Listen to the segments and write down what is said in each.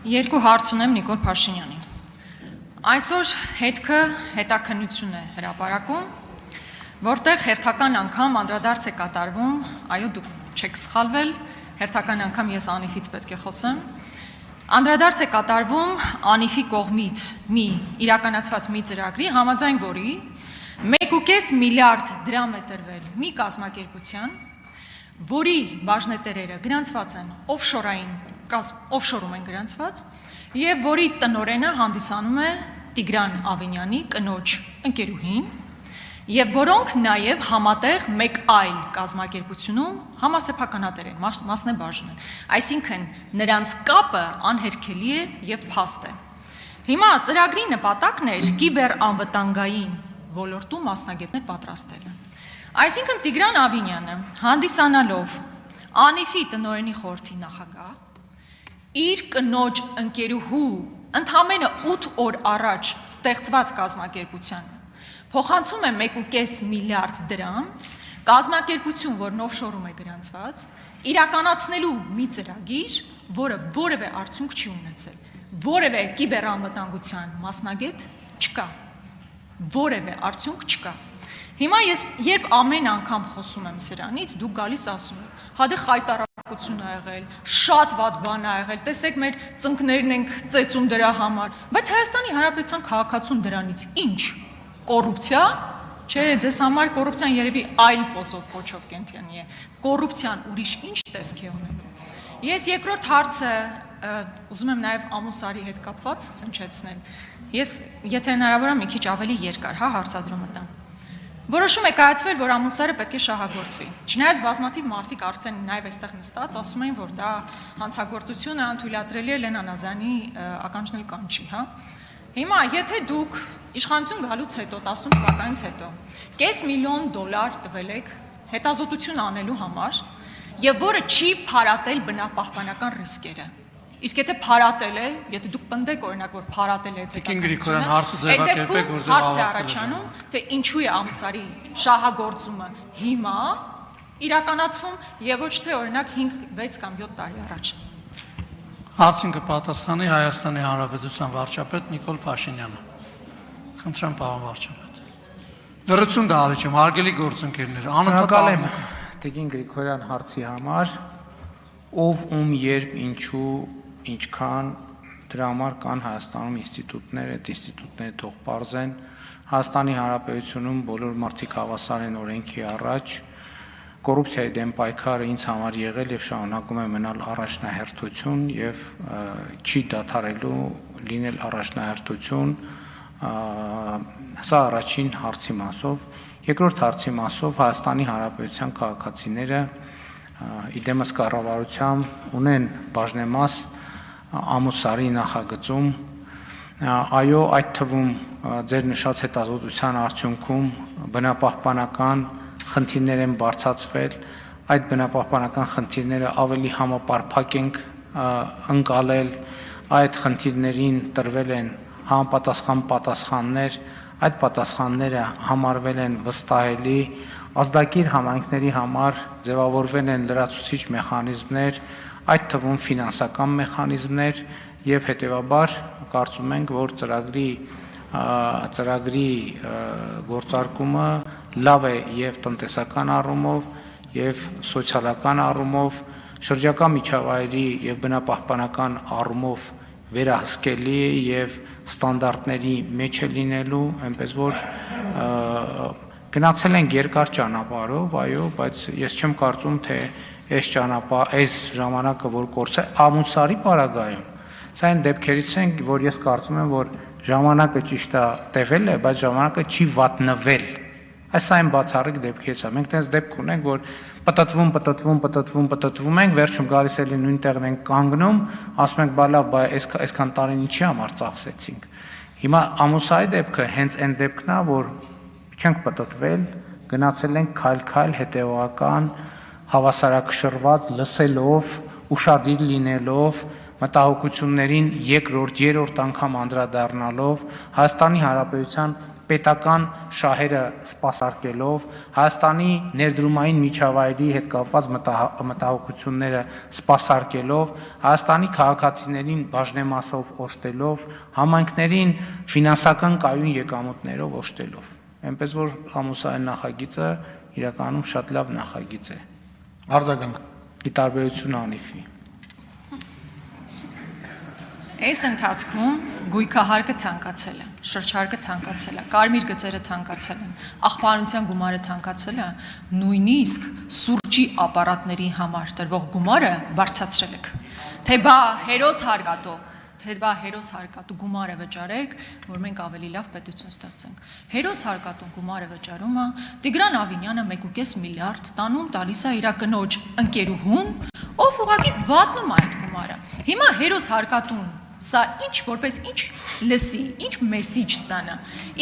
Երկու հարց ունեմ Նիկոլ Փաշինյանին։ Այսօր հետքը հետաքննություն է հրապարակում, որտեղ հերթական անգամ անդրադարձ է կատարվում, այո դուք չեք սխալվել, հերթական անգամ ես Անիֆից պետք է խոսեմ, անդրադարձ է կատարվում Անիֆի կողմից մի իրականացված մի ծրագրի, համաձայն որի 1.5 միլիարդ դրամ է տրվել մի կազմակերպության, որի բաժնետերերը գրանցված են օֆշորում են գրանցված, եւ որի տնօրենը հանդիսանում է Տիգրան Ավինյանի կնոջ ընկերուհին, եւ որոնք նաեւ համատեղ մեկ այլ կազմակերպությունում համասեփականատեր են, մասնաբաժն են, այսինքն նրանց կապը անհերքելի է եւ փաստ է։ Հիմա ծրագրի նպատակն էր կիբերանվտանգային ոլորտում մասնագետներ պատրաստելը։ Այսինքն Տիգրան Ավինյանը հանդիսանալով Անիֆի տնօրենի խորհրդի նախագահ, իր կնոջ ընկերուհու ընդամենը 8 օր առաջ ստեղծված կազմակերպությանը փոխանցում է 1.5 միլիարդ դրամ, կազմակերպություն, որն օֆշորում է գրանցված, իրականացնելու մի ծրագիր, որը որևէ արդյունք չի ունեցել, որևէ կիբերանվտանգության մասնագետ չկա, որևէ արդյունք չկա։ Հիմա ես երբ ամեն անգամ խոսում եմ սրանից, դուք գալիս ասում եք, հա դե խայտարակություն ա եղել, շատ վատ բան ա եղել, տեսեք մեր ծնկներն ենք ծեծում դրա համար, բայց Հայաստանի Հանրապետության քաղաքացուն դրանից ինչ, կոռուպցիա, չէ, ձեզ համար կոռուպցիան երևի այլ պոսով կոչով կենտրոնի է, կոռուպցիան ուրիշ ինչ տեսք է ունենում։ Ես երկրորդ հարցը ուզում եմ նաև Ամուսարի հետ կապված հնչեցնել, ես եթե հնարավոր է մի քիչ ավելի երկար, հա, հարցադրումը տամ։ Որոշում է կայացվել, որ Ամուսարը պետք է շահագործվի։ Չնայած բազմաթիվ մարդիկ արդեն նաև այստեղ նստած ասում էին, որ դա հանցագործություն է, անթույլատրելի է Լենան Ազանի ականջնել կանչի, հա։ Հիմա եթե դուք իշխանություն գալուց հետո 18 թվականից հետո $500,000 տվել եք հետազոտություն անելու համար, եւ որը չի փարատել բնապահպանական ռիսկերը։ Իսկ եթե փարատել է, եթե դուք պնդեք օրինակ որ փարատել է այդ հարց է առաջանում, թե ինչու է Ամուսարի շահագործումը հիմա իրականացվում եւ ոչ թե օրինակ 5, 6 կամ 7 տարի առաջ։ Հարցին կպատասխանի Հայաստանի Հանրապետության վարչապետ Նիկոլ Փաշինյանը։ Խնդրեմ պարոն վարչապետ։ Լրացում դահլիճում հարգելի գործընկերներ, շնորհակալ եմ Տիկին Գրիգորյան հարցի համար, ով ում երբ ինչու ինչքան դրա համար կան Հայաստանում ինստիտուտներ, այդ ինստիտուտները թող պարզեն, Հայաստանի Հանրապետությունում բոլոր մարդիկ հավասար են օրենքի առաջ, կոռուպցիայի դեմ պայքարը ինձ համար եղել եւ շարունակում է մնալ առաջնահերթություն եւ չի դադարելու լինել առաջնահերթություն, սա առաջին հարցի մասով, երկրորդ հարցի մասով Հայաստանի Հանրապետության քաղաքացիները իդեմս կառավարությամբ ունեն բաժնեմաս Ամուսարի նախագծում, այո, այդ թվում ձեր նշած հետազոտության արդյունքում բնապահպանական խնդիրներ են բարձրացվել, այդ բնապահպանական խնդիրները ավելի համապարփակ ենք ընկալել, այդ խնդիրներին տրվել են համապատասխան պատասխաններ, այդ պատասխանները համարվել են վստահելի, ազդակիր համայնքների համար ձևավորվել են լրացուցիչ մեխանիզմներ, այդ թվում ֆինանսական մեխանիզմներ եւ հետեւաբար կարծում ենք, որ ծրագրի գործարկումը լավ է եւ տնտեսական առումով եւ սոցիալական առումով, շրջակա միջավայրի եւ բնապահպանական առումով վերահսկելի է եւ ստանդարտների մեջ է լինելու, այնպես որ գնացել ենք երկար ճանապարհով, այո, բայց ես չեմ կարծում, թե այս ժամանակը որ կորցե Ամուսարի պարագայում, սա այն դեպքերից են, որ ես կարծում եմ, որ ժամանակը ճիշտ է տևել է, բայց ժամանակը չի վատնվել, այս այն բացառիկ դեպքերից է, մենք տենց դեպք ունենք, որ պտտվում ենք, վերջում գալիս էլի նույն տեղն ենք կանգնում, ասում ենք, բա լավ, այսքան տարին ինչի համար ծախսեցինք, հիմա Ամուսարի դեպքը հենց այն դեպքն է, որ չենք պտտվել, գնացել ենք քայլ-քայլ հետևական, հավասարակշռված, լսելով, ուշադիր լինելով, մտահոգություններին երկրորդ, երրորդ անգամ անդրադառնալով, Հայաստանի Հանրապետության պետական շահերը սպասարկելով, Հայաստանի ներդրումային միջավայրի հետ կապված մտահոգությունները սպասարկելով, Հայաստանի քաղաքացիներին բաժնեմասով օժտելով, համայնքներին ֆինանսական կայուն եկամուտներով օժտելով։ Այնպես որ ամուսային նախագիծը իրականում շատ լավ նախագիծ է։ Արձագանք։ Ի տարբերություն անիվի։ Այս ընթացքում գույքահարկը թանկացել է, շրջարկը թանկացել է, կարմիր գծերը թանկացել են, աղբանության գումարը թանկացել է, նույնիսկ սուրճի ապարատների համար տրվող գումարը բարձրացրել եք։ Թե բա հերոս հարկատու, թե բա հերոս հարկատու գումարը վճարեք, որ մենք ավելի լավ պետություն ստեղծենք։ Հերոս հարկատու գումարը վճարումը Տիգրան Ավինյանը 1.5 միլիարդ տանում տալիս է իր կնոջ ընկերուհուն, ով ուղղակի վատնում է այդ գումարը։ Հիմա հերոս հարկատուն սա ինչ որպես ինչ լսի, ինչ մեսիջ ստանա։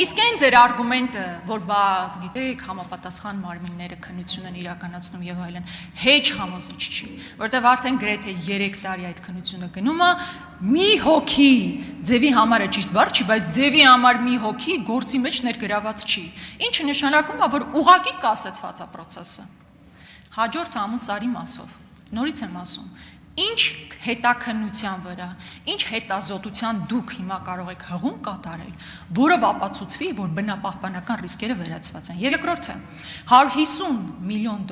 Իսկ այն ձեր արգումենտը, որ բա գիտեք համապատասխան մարմինները քննություն են իրականացնում եւ այլն, հեչ համոզիչ չի, որտեվ արդեն գրեթե 3 տարի այդ քննությունը գնում է, մի հոգի ձևի համարը ճիշտ բառ չի, բայց ձևի համար մի հոգի գործի մեջ ներգրաված չի, ինչը նշանակում է, որ ուղղակի կասեցված է process-ը։ Հաջորդ ամուս սարի մասով, նորից եմ ասում, ինչ հետաքննության վրա, ինչ հետազոտության դուք հիմա կարող եք հղում կատարել, որով ապացուցվի, որ բնապահպանական ռիսկերը վերացված են։ Եվ երկրորդը, $150 միլիոն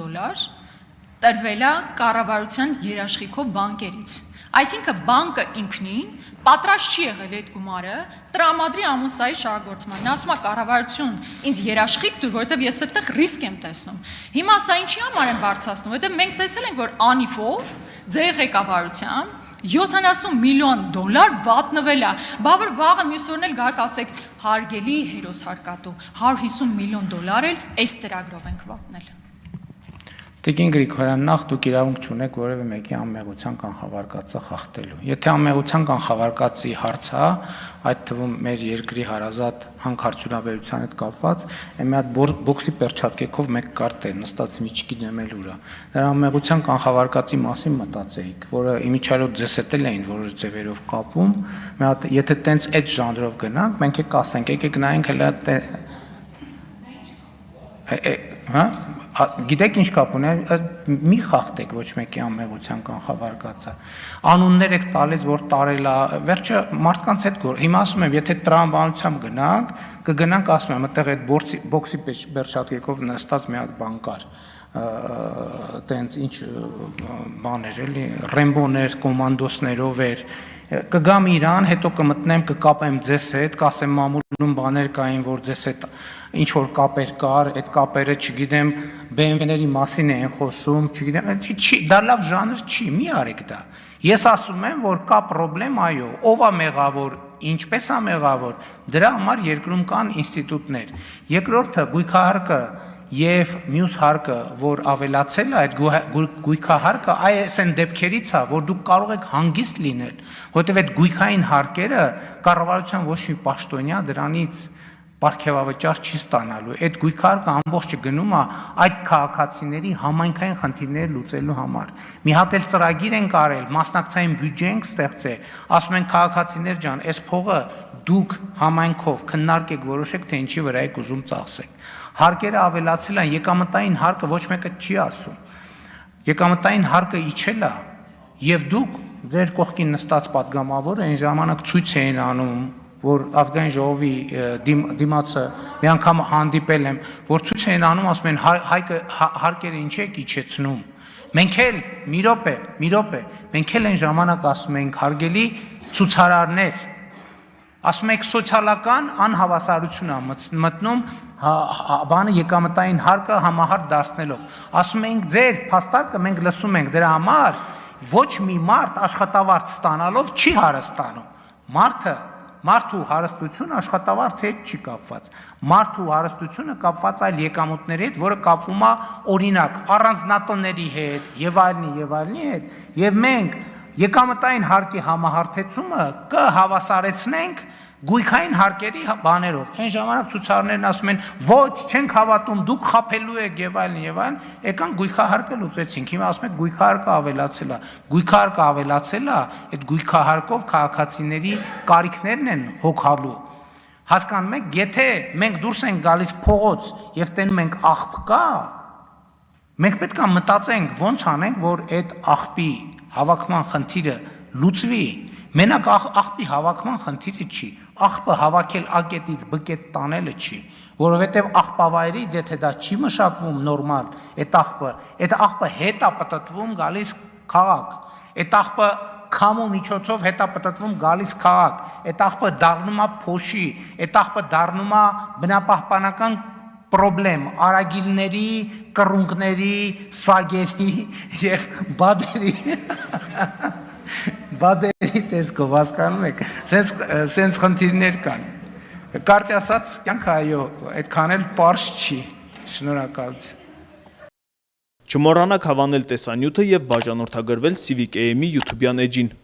տրվել է կառավարության երաշխիքով բանկերից։ Այսինքն բանկը ինքնին պատրաստ չի եղել այդ գումարը տրամադրի ամուսայի շահագործման։ Նա ասում է կառավարություն, ինձ երաշխիք դուր, որովհետև ես այդտեղ ռիսկ եմ տեսնում։ Հիմա սա ինչի համար են բարձրացնում, որովհետև մենք տեսել ենք, որ անիվով ձեր ղեկավարությամբ $70 միլիոն վատնվել է, բա որ վաղը մյուս օրն էլ գաք ասեք հարգելի հերոս հարկատու, $150 միլիոն էլ այս ծրագրով ենք վատնել։ Տիկին Գրիգորյան, նախ դուք իրավունք չունեք որևէ մեկի անմեղության կանխավարկածը խախտելու։ Եթե անմեղության կանխավարկածի հարց է, այդ թվում մեր երկրի հարազատ հանքարդյունաբերության հետ կապված, մի հատ բոքսի պերչաթկեքով մեկ կարտ է նստած մի չգիտեմ էլ ուրա։ Նրա անմեղության կանխավարկածի մասին մտածեիք, որը իմիջիայլոց ձեզ հետ էլ էին որոշ ձևերով կապում, մի հատ եթե տենց այդ ժանրով գնանք, մենք եք ասենք, եկեք նայենք հələ հա գիտեք ինչ կապ ունի, մի խախտեք ոչ մեկի անմեղության կանխավարկածը։ Անուններ եք տալիս, որ տարել է, վերջը մարդկանց հետ գոր։ Հիմա ասում եմ, եթե տրամաբանությամբ գնանք, կգնանք ասում եմ, այդտեղ այդ բոքսի պերչաթկեքով նստած մի հատ բան կար։ Տենց ինչ բաներ էլի, ռեմբոներ, կոմանդոսներով էր։ Կգամ Իրան, հետո կմտնեմ, կկապեմ ձեզ հետ, կասեմ մամուլում բաներ կային, որ ձեզ հետ ինչ որ կապեր կար, այդ կապերը, չգիտեմ, BMW-ների մասին են խոսում, չգիտեմ, դա լավ ժանր չի, մի արեք դա։ Ես ասում եմ, որ կա պրոբլեմ, այո, ով է մեղավոր, ինչպես է մեղավոր, դրա համար երկրում կան ինստիտուտներ։ Երկրորդը գույքահարկը եւ մյուս հարկը, որ ավելացել է, այդ գույքահարկը այս են դեպքերից է, որ դուք կարող եք հանգիստ լինել, որովհետեւ այդ գույքային հարկերը կառավարության ոչ մի պաշտոնյա դրանից պարգևավճար չի ստանալու։ Այդ գույքարկը ամբողջը գնում է այդ քաղաքացիների համայնքային խնդիրները լուծելու համար։ Մի հատ էլ ծրագիր են կարել, մասնակցային բյուջե ենք ստեղծել, ասում են քաղաքացիներ ջան, այս փողը դուք համայնքով քննարկեք, որոշեք թե ինչի վրա եք ուզում ծախսեք։ Հարկերը ավելացել են, եկամտային հարկը ոչ մեկը չի ասում։ Եկամտային հարկը իջել է, եւ դուք ձեր կողքին նստած падգամավոր այն ժամանակ ցույց էին անում, որ ազգային ժողովի դիմացը մի անգամ հանդիպել եմ, որ ցույց են անում, ասում են հայկը հարկերը ինչ եք իջեցնում։ Մենք էլ մի րոպե, մենք էլ այն ժամանակ ասում ենք հարգելի ցուցարարներ, ասում եք սոցիալական անհավասարություն է մտնում բանը եկամտային հարկը համահարթ դարձնելով։ Ասում ենք ձեր փաստարկը մենք լսում ենք, դրա համար ոչ մի մարդ աշխատավարձ ստանալով չի հարստանում։ Մարդու հարստությունը աշխատավարձի հետ չի կապված։ Մարդու հարստությունը կապված այլ եկամուտների հետ, որը կապվում է օրինակ առանձնատոների հետ եւ այլնի հետ, եւ մենք եկամտային հարկի համահարթեցումը կհավասարեցնենք Գույքային հարկերի բաներով։ Այն ժամանակ ցուցարներն ասում են, ոչ, չենք հավատում, դուք խափելու եք եւ այլն, եկան գույքահարկը լուծեցինք։ Հիմա ասում եք գույքահարկը ավելացել է։ Գույքահարկը ավելացել է, այդ գույքահարկով քաղաքացիների կարիքներն են հոգալու։ Հասկանում եք, եթե մենք դուրս ենք գալիս փողոց եւ տենում ենք աղբ կա, մենք պետք է մտածենք ոնց անենք, որ այդ աղբի հավաքման խնդիրը լուծվի։ Մենակ աղբի հավաքման խնդիրը չի, աղբը հավաքել ակետից բկետ տանելը չի, որովհետև աղբավայրից եթե դա չի մշակվում նորմալ, այդ աղբը հետա պտտվում գալիս քաղաք, այդ աղբը քամու միջոցով հետա պտտվում գալիս քաղաք, այդ աղբը դառնում է փոշի, այդ աղբը դառնում է բնապահպանական պրոբլեմ, արագիլների, կռունկների, սագերի եւ բադերի տեսքով հասկանում եք, սենց խնդիրներ կան։ Կարճ ասած, կյանքը այո, այդքան էլ պարզ չի։ Շնորհակալություն։ Չմոռանաք հավանել տեսանյութը եւ բաժանորդագրվել Civic AM-ի YouTube-յան էջին։